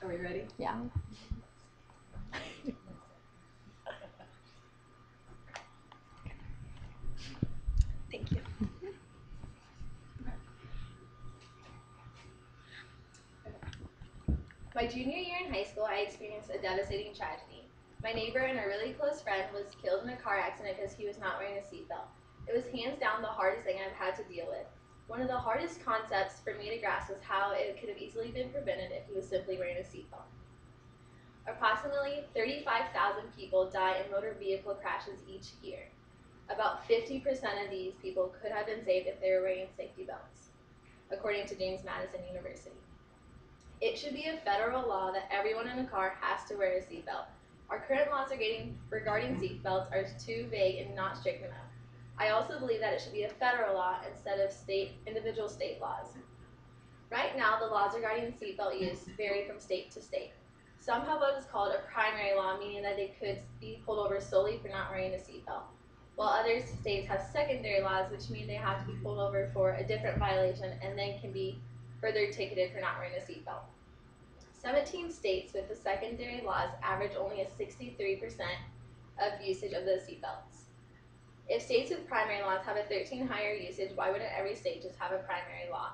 Are we ready? Yeah. Thank you. My junior year in high school, I experienced a devastating tragedy. My neighbor and a really close friend was killed in a car accident because he was not wearing a seatbelt. It was hands down the hardest thing I've had to deal with. One of the hardest concepts for me to grasp was how it could have easily been prevented if he was simply wearing a seatbelt. Approximately 35,000 people die in motor vehicle crashes each year. About 50% of these people could have been saved if they were wearing safety belts, according to James Madison University. It should be a federal law that everyone in a car has to wear a seatbelt. Our current laws regarding seatbelts are too vague and not strict enough. I also believe that it should be a federal law instead of individual state laws. Right now, the laws regarding seatbelt use vary from state to state. Some have what is called a primary law, meaning that they could be pulled over solely for not wearing a seatbelt, while other states have secondary laws, which mean they have to be pulled over for a different violation and then can be further ticketed for not wearing a seatbelt. 17 states with the secondary laws average only a 63% of usage of the seatbelts. If states with primary laws have a 13 higher usage, why wouldn't every state just have a primary law?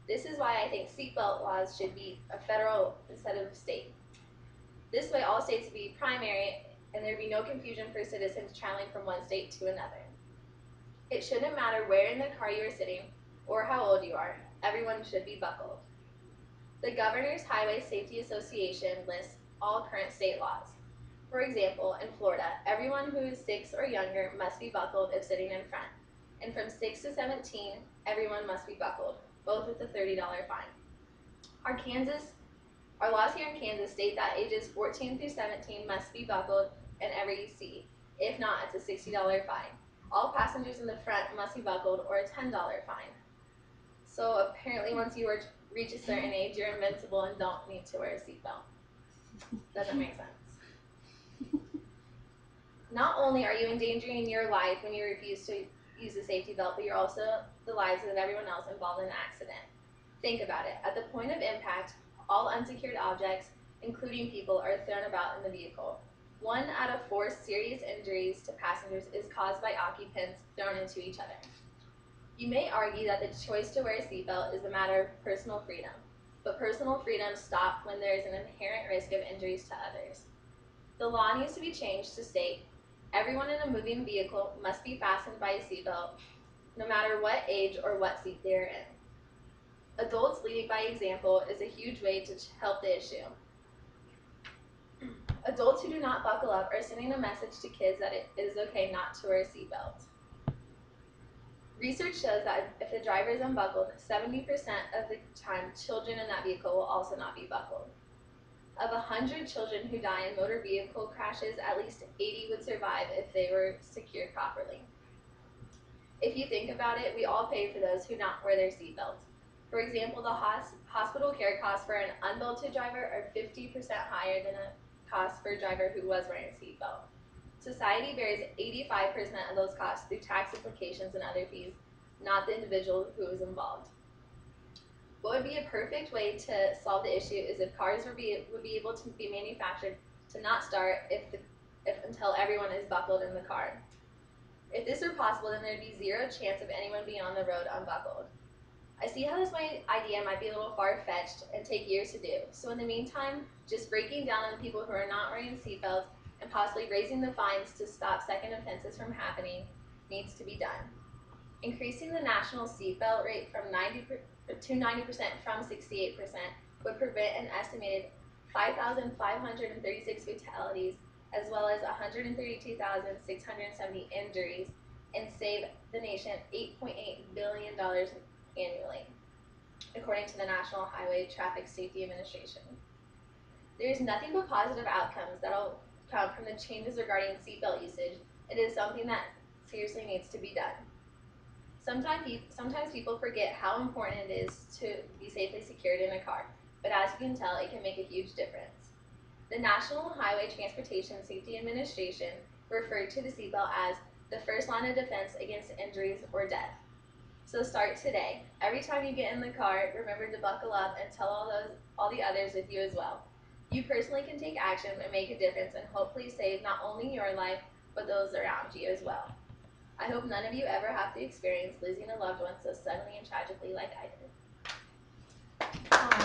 This is why I think seatbelt laws should be a federal instead of state. This way, all states would be primary and there'd be no confusion for citizens traveling from one state to another. It shouldn't matter where in the car you are sitting or how old you are, everyone should be buckled. The Governor's Highway Safety Association lists all current state laws. For example, in Florida, everyone who is 6 or younger must be buckled if sitting in front. And from 6 to 17, everyone must be buckled, both with a $30 fine. Our laws here in Kansas state that ages 14 through 17 must be buckled in every seat. If not, it's a $60 fine. All passengers in the front must be buckled or a $10 fine. So apparently once you reach a certain age, you're invincible and don't need to wear a seatbelt. Doesn't make sense. Not only are you endangering your life when you refuse to use a safety belt, but you're also the lives of everyone else involved in the accident. Think about it. At the point of impact, all unsecured objects, including people, are thrown about in the vehicle. 1 out of 4 serious injuries to passengers is caused by occupants thrown into each other. You may argue that the choice to wear a seatbelt is a matter of personal freedom, but personal freedom stops when there is an inherent risk of injuries to others. The law needs to be changed to state everyone in a moving vehicle must be fastened by a seatbelt, no matter what age or what seat they are in. Adults leading by example is a huge way to help the issue. Adults who do not buckle up are sending a message to kids that it is okay not to wear a seatbelt. Research shows that if the driver is unbuckled, 70% of the time children in that vehicle will also not be buckled. Of 100 children who die in motor vehicle crashes, at least 80 would survive if they were secured properly. If you think about it, we all pay for those who not wear their seatbelts. For example, the hospital care costs for an unbelted driver are 50% higher than a cost for a driver who was wearing a seatbelt. Society bears 85% of those costs through tax implications and other fees, not the individual who is involved. What would be a perfect way to solve the issue is if cars would be able to be manufactured to not start until everyone is buckled in the car. If this were possible, then there'd be zero chance of anyone being on the road unbuckled. I see how this idea might be a little far-fetched and take years to do. So in the meantime, just breaking down on the people who are not wearing seatbelts and possibly raising the fines to stop second offenses from happening needs to be done. Increasing the national seatbelt rate from 90% from 68% would prevent an estimated 5,536 fatalities as well as 132,670 injuries and save the nation $8.8 billion annually, according to the National Highway Traffic Safety Administration. There is nothing but positive outcomes that will come from the changes regarding seatbelt usage. It is something that seriously needs to be done. Sometimes people forget how important it is to be safely secured in a car, but as you can tell, it can make a huge difference. The National Highway Transportation Safety Administration referred to the seatbelt as the first line of defense against injuries or death. So start today. Every time you get in the car, remember to buckle up and tell all the others with you as well. You personally can take action and make a difference and hopefully save not only your life, but those around you as well. I hope none of you ever have to experience losing a loved one so suddenly and tragically like I did.